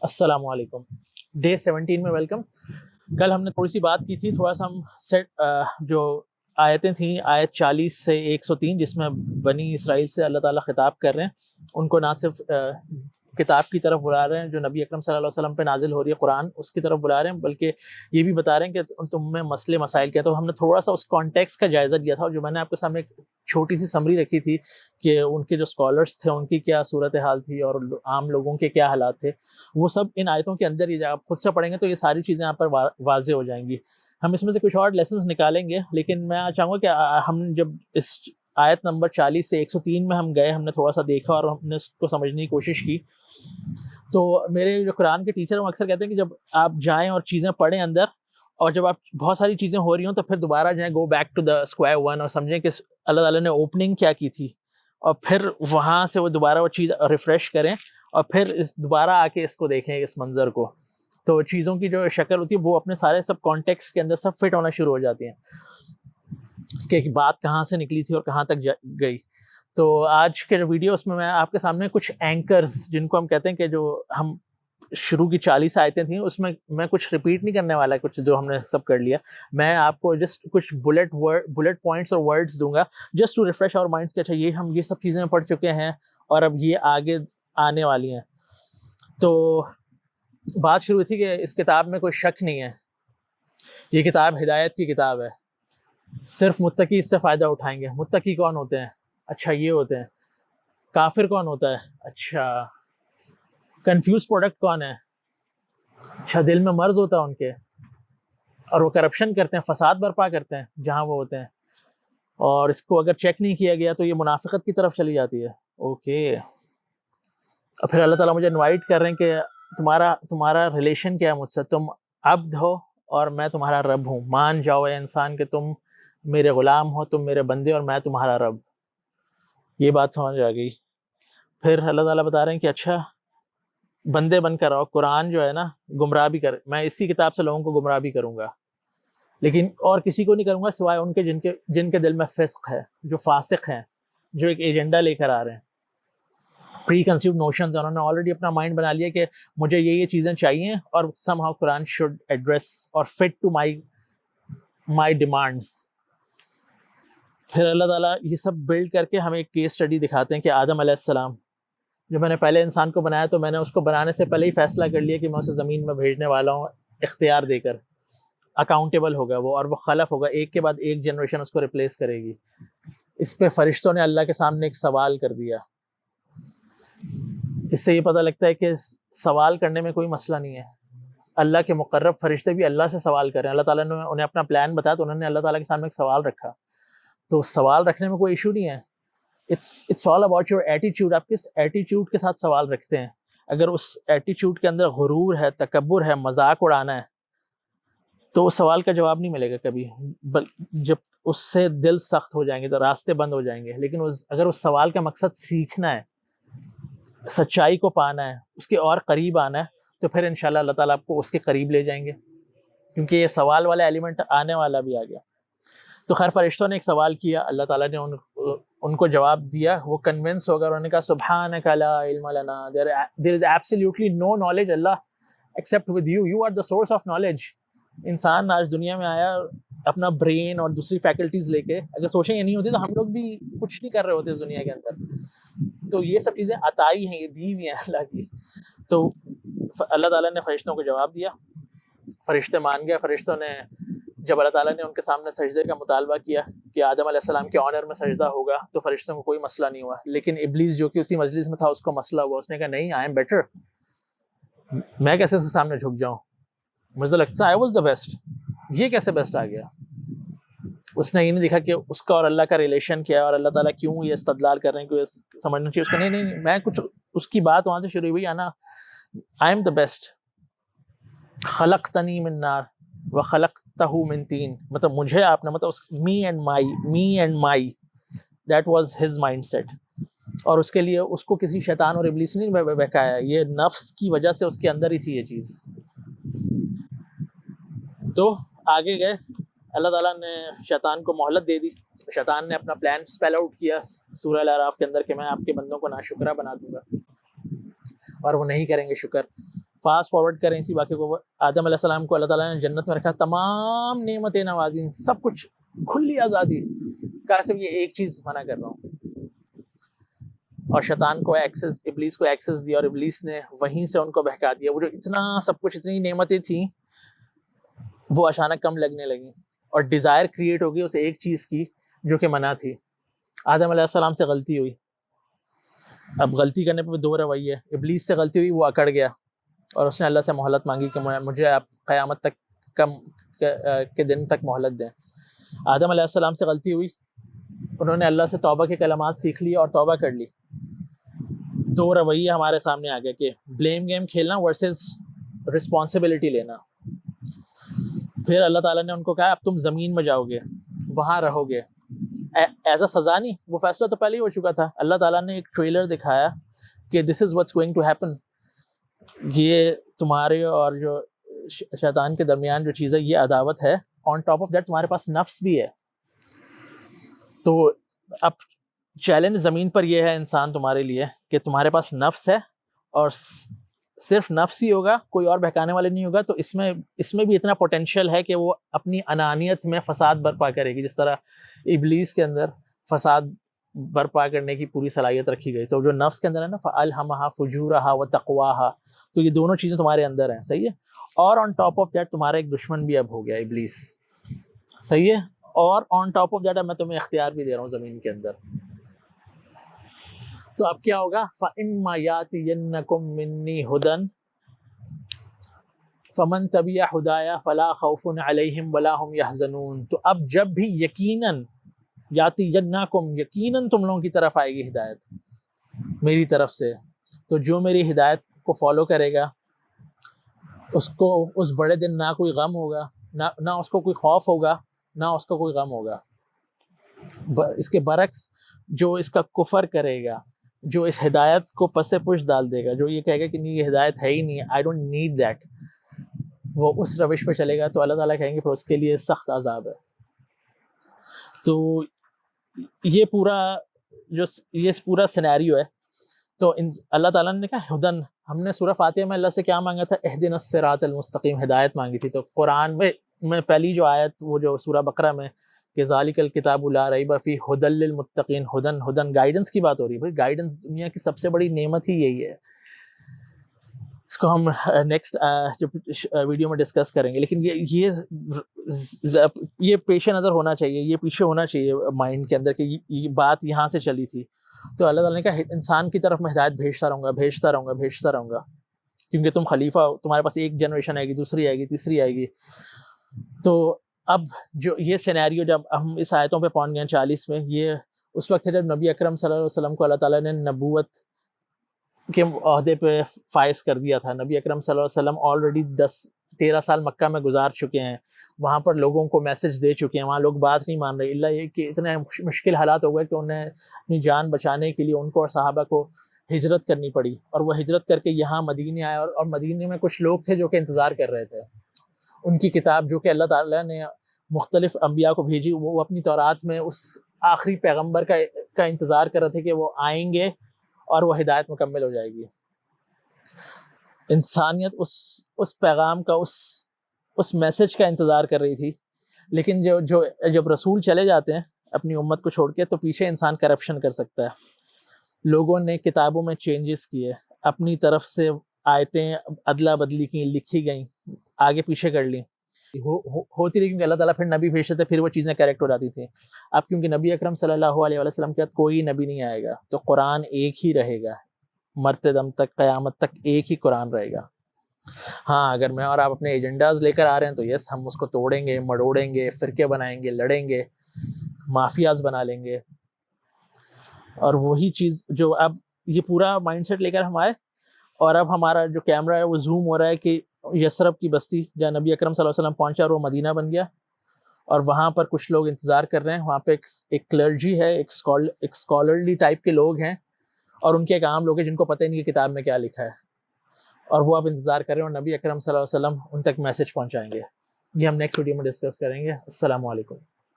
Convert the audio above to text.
السلام علیکم. ڈے 17 میں ویلکم. کل ہم نے تھوڑی سی بات کی تھی, تھوڑا سا ہم جو آیتیں تھیں, آیت 40 سے 103 جس میں بنی اسرائیل سے اللہ تعالیٰ خطاب کر رہے ہیں, ان کو نہ صرف کتاب کی طرف بلا رہے ہیں جو نبی اکرم صلی اللہ علیہ وسلم پہ نازل ہو رہی ہے قرآن, اس کی طرف بلا رہے ہیں, بلکہ یہ بھی بتا رہے ہیں کہ تم میں مسئلے مسائل کیا. تو ہم نے تھوڑا سا اس کانٹیکس کا جائزہ لیا تھا, اور جو میں نے آپ کے سامنے ایک چھوٹی سی سمری رکھی تھی کہ ان کے جو اسکالرس تھے ان کی کیا صورت حال تھی اور عام لوگوں کے کیا حالات تھے, وہ سب ان آیتوں کے اندر ہی آپ خود سے پڑھیں گے تو یہ ساری چیزیں آپ پر واضح ہو جائیں گی. ہم اس میں سے کچھ اور لیسنز نکالیں گے, لیکن میں چاہوں گا کہ ہم جب اس آیت نمبر 40 سے 103 میں ہم گئے, ہم نے تھوڑا سا دیکھا اور ہم نے اس کو سمجھنے کی کوشش کی. تو میرے جو قرآن کے ٹیچر ہیں وہ اکثر کہتے ہیں کہ جب آپ جائیں اور چیزیں پڑھیں اندر, اور جب آپ بہت ساری چیزیں ہو رہی ہوں تو پھر دوبارہ جائیں, go back to the square one, اور سمجھیں کہ اللہ تعالیٰ نے اوپننگ کیا کی تھی, اور پھر وہاں سے وہ دوبارہ وہ چیز ریفریش کریں, اور پھر دوبارہ آ کے اس کو دیکھیں اس منظر کو. تو چیزوں کی جو شکل ہوتی ہے وہ اپنے سارے سب کانٹیکسٹ کے اندر سب فٹ ہونا شروع ہو جاتی ہیں کہ بات کہاں سے نکلی تھی اور کہاں تک گئی. تو آج کے جو ویڈیو اس میں آپ کے سامنے کچھ اینکرز, جن کو ہم کہتے ہیں کہ جو ہم شروع کی 40 آیتیں تھیں اس میں کچھ ریپیٹ نہیں کرنے والا, کچھ جو ہم نے سب کر لیا. میں آپ کو جسٹ کچھ بلٹ پوائنٹس اور ورڈز دوں گا just to refresh our minds کہ اچھا یہ ہم یہ سب چیزیں پڑھ چکے ہیں اور اب یہ آگے آنے والی ہیں. تو بات شروع ہوئی تھی کہ اس کتاب میں کوئی شک نہیں ہے, یہ کتاب ہدایت کی کتاب ہے, صرف متقی اس سے فائدہ اٹھائیں گے. متقی کون ہوتے ہیں؟ اچھا یہ ہوتے ہیں. کافر کون ہوتا ہے؟ اچھا کنفیوز پروڈکٹ کون ہے؟ اچھا دل میں مرض ہوتا ہے ان کے, اور وہ کرپشن کرتے ہیں, فساد برپا کرتے ہیں جہاں وہ ہوتے ہیں, اور اس کو اگر چیک نہیں کیا گیا تو یہ منافقت کی طرف چلی جاتی ہے. اوکے, اور پھر اللہ تعالیٰ مجھے انوائٹ کر رہے ہیں کہ تمہارا ریلیشن کیا ہے مجھ سے, تم عبد ہو اور میں تمہارا رب ہوں. مان جاؤ اے انسان کہ تم میرے غلام ہو, تم میرے بندے اور میں تمہارا رب. یہ بات سمجھ آ گئی. پھر اللہ تعالیٰ بتا رہے ہیں کہ اچھا بندے بن کر آؤ, قرآن جو ہے نا گمراہ بھی میں اسی کتاب سے لوگوں کو گمراہ بھی کروں گا, لیکن اور کسی کو نہیں کروں گا سوائے ان کے جن کے دل میں فسق ہے, جو فاسق ہیں, جو ایک ایجنڈا لے کر آ رہے ہیں, پری کنسیوڈ نوشنز. انہوں نے آلریڈی اپنا مائنڈ بنا لیا کہ مجھے یہ چیزیں چاہیے اور some how Quran should address اور فٹ ٹو مائی ڈیمانڈس. پھر اللہ تعالیٰ یہ سب بلڈ کر کے ہمیں ایک کیس اسٹڈی دکھاتے ہیں کہ آدم علیہ السلام, جو میں نے پہلے انسان کو بنایا تو میں نے اس کو بنانے سے پہلے ہی فیصلہ کر لیا کہ میں اسے زمین میں بھیجنے والا ہوں, اختیار دے کر. اکاؤنٹیبل ہوگا وہ, اور وہ خلف ہوگا, ایک کے بعد ایک جنریشن اس کو ریپلیس کرے گی. اس پہ فرشتوں نے اللہ کے سامنے ایک سوال کر دیا. اس سے یہ پتہ لگتا ہے کہ سوال کرنے میں کوئی مسئلہ نہیں ہے. اللہ کے مقرب فرشتے بھی اللہ سے سوال کر رہے ہیں. اللہ تعالیٰ نے انہیں اپنا پلان بتایا تو انہوں نے اللہ تعالیٰ کے سامنے ایک سوال رکھا. تو سوال رکھنے میں کوئی ایشو نہیں ہے. It's all about your attitude. آپ کس ایٹیچیوڈ کے ساتھ سوال رکھتے ہیں. اگر اس ایٹیچیوڈ کے اندر غرور ہے, تکبر ہے, مذاق اڑانا ہے, تو اس سوال کا جواب نہیں ملے گا کبھی. جب اس سے دل سخت ہو جائیں گے تو راستے بند ہو جائیں گے. لیکن اگر اس سوال کا مقصد سیکھنا ہے, سچائی کو پانا ہے, اس کے اور قریب آنا ہے, تو پھر انشاءاللہ اللہ تعالیٰ آپ کو اس کے قریب لے جائیں گے, کیونکہ یہ سوال والا ایلیمنٹ آنے والا بھی آ گیا. تو خیر فرشتوں نے ایک سوال کیا, اللہ تعالیٰ نے ان کو جواب دیا. وہ کنونس ہو گئے, انہوں نے کہا سبحانک لا علم لنا, there is absolutely no knowledge Allah except with you. You are the source of knowledge. انسان آج دنیا میں آیا اپنا برین اور دوسری فیکلٹیز لے کے, اگر سوچیں یہ نہیں ہوتی تو ہم لوگ بھی کچھ نہیں کر رہے ہوتے اس دنیا کے اندر. تو یہ سب چیزیں عطائی ہیں, یہ دی ہوئی ہیں اللہ کی. تو اللہ تعالیٰ نے فرشتوں کو جواب دیا, فرشتے مان گئے. فرشتوں نے جب اللہ تعالیٰ نے ان کے سامنے سجدے کا مطالبہ کیا کہ آدم علیہ السلام کے آنر میں سجدہ ہوگا, تو فرشتوں کو کوئی مسئلہ نہیں ہوا. لیکن ابلیس جو کہ اسی مجلس میں تھا اس کو مسئلہ ہوا. اس نے کہا نہیں, آئی ایم بیٹر, میں کیسے اس کے سامنے جھک جاؤں, مجھے لگتا ہے آئی واز دا بیسٹ, یہ کیسے بیسٹ آ گیا. اس نے یہ نہیں دیکھا کہ اس کا اور اللہ کا ریلیشن کیا ہے, اور اللہ تعالیٰ کیوں یہ استدلال کر رہے ہیں, کیوں سمجھنا چاہیے اس کو. نہیں, میں کچھ اس کی بات وہاں سے شروع ہوئی ہے نا, آئی ایم دا بیسٹ. خلقتنی من نار وخلقتہ من طین, مطلب مجھے آپ نے, مطلب me and my that was his mindset. اور اس کے لیے اس کو کسی شیطان اور ابلیس نے نہیں بہکایا, یہ نفس کی وجہ سے اس کے اندر ہی تھی یہ چیز. تو آگے گئے, اللہ تعالیٰ نے شیطان کو مہلت دے دی. شیطان نے اپنا پلان اسپیل آؤٹ کیا سورہ الاعراف کے اندر کہ میں آپ کے بندوں کو ناشکرہ بنا دوں گا, اور وہ نہیں کریں گے شکر. فاسٹ فارورڈ کریں اسی واقعے کو, آدم علیہ السلام کو اللہ تعالیٰ نے جنت میں رکھا, تمام نعمتیں نوازی, سب کچھ کھلی آزادی, کہا صرف یہ ایک چیز منع کر رہا ہوں. اور شیطان کو ایکسس, ابلیس کو ایکسس دیا, اور ابلیس نے وہیں سے ان کو بہکا دیا. وہ جو اتنا سب کچھ, اتنی نعمتیں تھیں, وہ اچانک کم لگنے لگیں, اور ڈیزائر کریٹ ہو گئی اس ایک چیز کی جو کہ منع تھی. آدم علیہ السلام سے غلطی ہوئی, اب غلطی کرنے پہ دو رویے. ابلیس سے غلطی ہوئی, وہ اکڑ گیا اور اس نے اللہ سے مہلت مانگی کہ مجھے آپ قیامت تک کے دن تک مہلت دیں. آدم علیہ السلام سے غلطی ہوئی, انہوں نے اللہ سے توبہ کے کلمات سیکھ لی اور توبہ کر لی. دو رویے ہمارے سامنے آ گئے کہ بلیم گیم کھیلنا ورسز رسپانسبلٹی لینا. پھر اللہ تعالیٰ نے ان کو کہا اب تم زمین میں جاؤ گے, وہاں رہو گے, ایز اے سزا نہیں, وہ فیصلہ تو پہلے ہی ہو چکا تھا. اللہ تعالیٰ نے ایک ٹریلر دکھایا کہ this is what's going to happen, یہ تمہارے اور جو شیطان کے درمیان جو چیز ہے یہ عداوت ہے. آن ٹاپ آف دیٹ تمہارے پاس نفس بھی ہے. تو اب چیلنج زمین پر یہ ہے انسان تمہارے لیے کہ تمہارے پاس نفس ہے, اور صرف نفس ہی ہوگا, کوئی اور بہکانے والے نہیں ہوگا. تو اس میں بھی اتنا پوٹینشیل ہے کہ وہ اپنی انانیت میں فساد برپا کرے گی, جس طرح ابلیس کے اندر فساد برپا کرنے کی پوری صلاحیت رکھی گئی. تو جو نفس کے اندر ہے نا, فَأَلْهَمَهَا فُجُورَهَا وَتَقْوَاهَا, تو یہ دونوں چیزیں تمہارے اندر ہیں, صحیح ہے. اور آن ٹاپ آف دیٹ تمہارا ایک دشمن بھی اب ہو گیا, ابلیس, صحیح ہے. اور آن ٹاپ آف دیٹ میں تمہیں اختیار بھی دے رہا ہوں زمین کے اندر. تو اب کیا ہوگا, فَإِمَّا يَأْتِيَنَّكُم مِّنِّي هُدًى فَمَن تَبِعَ هُدَايَ فَلَا خَوْفٌ عَلَيْهِمْ وَلَا هُمْ يَحْزَنُونَ. تو اب جب بھی یقیناً یاتینکم, یقیناً تم لوگوں کی طرف آئے گی ہدایت میری طرف سے, تو جو میری ہدایت کو فالو کرے گا اس کو اس بڑے دن نہ کوئی غم ہوگا, نہ اس کو کوئی خوف ہوگا, نہ اس کو کوئی غم ہوگا. اس کے برعکس جو اس کا کفر کرے گا, جو اس ہدایت کو پس پش ڈال دے گا, جو یہ کہے گا کہ نہیں یہ ہدایت ہے ہی نہیں, آئی ڈونٹ نیڈ دیٹ, وہ اس روش پہ چلے گا, تو اللہ تعالیٰ کہیں گے پھر اس کے لیے سخت عذاب ہے. تو یہ پورا سینیریو ہے. تو اللہ تعالیٰ نے کہا ہدن, ہم نے سورہ فاتحہ میں اللہ سے کیا مانگا تھا, اہدنا الصراط المستقیم, ہدایت مانگی تھی. تو قرآن میں پہلی جو آیت, وہ جو سورہ بقرہ میں کہ ذالک الکتاب لا ریب فیہ ہدی للمتقین, ہدن گائیڈنس کی بات ہو رہی ہے. بھائی گائیڈنس دنیا کی سب سے بڑی نعمت ہی یہی ہے. اس کو ہم نیکسٹ ویڈیو میں ڈسکس کریں گے. لیکن یہ پیش نظر ہونا چاہیے, یہ پیچھے ہونا چاہیے مائنڈ کے اندر کہ یہ بات یہاں سے چلی تھی. تو اللہ تعالیٰ نے کہا انسان کی طرف میں ہدایت بھیجتا رہوں گا, کیونکہ تم خلیفہ ہو, تمہارے پاس ایک جنریشن آئے گی, دوسری آئے گی, تیسری آئے گی. تو اب جو یہ سینیریو جب ہم اس آیتوں پہ پہنچ گئے 40 میں, یہ اس وقت ہے جب نبی اکرم صلی اللہ علیہ وسلم کو اللہ تعالیٰ نے نبوت کے عہدے پہ فائز کر دیا تھا. نبی اکرم صلی اللہ علیہ وسلم آلریڈی 13 سال مکہ میں گزار چکے ہیں, وہاں پر لوگوں کو میسج دے چکے ہیں, وہاں لوگ بات نہیں مان رہے, اللہ یہ کہ اتنے مشکل حالات ہو گئے کہ انہیں اپنی جان بچانے کے لیے ان کو اور صحابہ کو ہجرت کرنی پڑی. اور وہ ہجرت کر کے یہاں مدینے آئے, اور مدینے میں کچھ لوگ تھے جو کہ انتظار کر رہے تھے ان کی کتاب جو کہ اللہ تعالیٰ نے مختلف انبیاء کو بھیجی. وہ اپنی تورات میں اس آخری پیغمبر کا انتظار کر رہے تھے کہ وہ آئیں گے اور وہ ہدایت مکمل ہو جائے گی. انسانیت اس پیغام کا, اس میسج کا انتظار کر رہی تھی. لیکن جب رسول چلے جاتے ہیں اپنی امت کو چھوڑ کے, تو پیچھے انسان کرپشن کر سکتا ہے. لوگوں نے کتابوں میں چینجز کیے, اپنی طرف سے آیتیں ادلا بدلی کی, لکھی گئیں, آگے پیچھے کر لیں, ہوتی رہی, کیونکہ اللہ تعالیٰ پھر نبی بھیجتے تھے, پھر وہ چیزیں کریکٹ ہو جاتی تھیں. اب کیونکہ نبی اکرم صلی اللہ علیہ وسلم کے بعد کوئی نبی نہیں آئے گا, تو قرآن ایک ہی رہے گا, مرتے دم تک, قیامت تک ایک ہی قرآن رہے گا. ہاں اگر میں اور آپ اپنے ایجنڈاز لے کر آ رہے ہیں تو یس, ہم اس کو توڑیں گے, مڑوڑیں گے, فرقے بنائیں گے, لڑیں گے, مافیاز بنا لیں گے. اور وہی چیز جو اب یہ پورا مائنڈ سیٹ لے کر ہم آئے, اور اب ہمارا جو کیمرہ ہے وہ زوم ہو رہا ہے کہ یثرب کی بستی جہاں نبی اکرم صلی اللہ علیہ وسلم پہنچا, اور وہ مدینہ بن گیا, اور وہاں پر کچھ لوگ انتظار کر رہے ہیں. وہاں پہ ایک کلرجی ہے, ایک اسکالرلی ٹائپ کے لوگ ہیں, اور ان کے ایک عام لوگ ہیں جن کو پتہ ہی نہیں کہ کتاب میں کیا لکھا ہے, اور وہ اب انتظار کر رہے ہیں, اور نبی اکرم صلی اللہ علیہ وسلم ان تک میسج پہنچائیں گے. یہ ہم نیکسٹ ویڈیو میں ڈسکس کریں گے. السلام علیکم.